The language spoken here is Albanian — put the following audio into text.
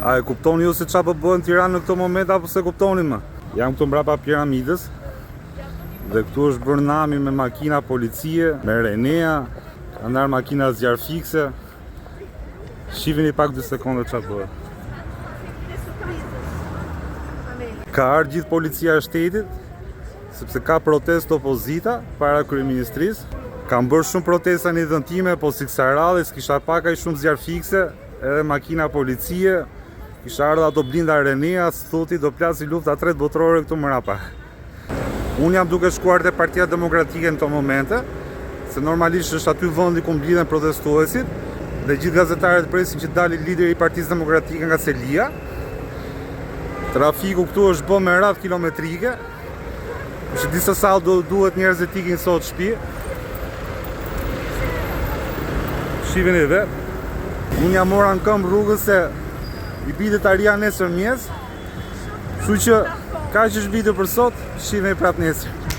A e kuptoni ju se qa po bëhen në Tiranë në këto moment apo se kuptoni më? Jam këtu mbrapa piramidës dhe këtu është bërë nami me makina policie, me Renea, ka ndarë makina zjarr fikse. Shihni pak 2 sekonda qa bëhet. Ka ardhur gjithë policia e shtetit sepse ka protestë opozita para kryeministrisë. Kam bërë shumë protesta në ditën time, po si kësaj radhe s'kisha pak aq shumë zjarr fikse, edhe makina policie. Kisha ardhur ato blinda Renea, thoti do plasi lufta 3 botërore këtu mrapa. Unë jam duke shkuar te Partia Demokratike në këto momente, se normalisht është aty vendi ku mblidhen protestuesit dhe gjithë gazetarët presin që dali lideri i Partisë Demokratike nga Selia. Trafiku këtu është bërë me radhë kilometrike. Është disa sa duhet njerëzit të ikin sot shtëpi. Shihni vetë. Unë jam mora në këmbë rrugës se i bidet aria nesër mjes. Kështu që kaq është video për sot, shihemi prapë nesër.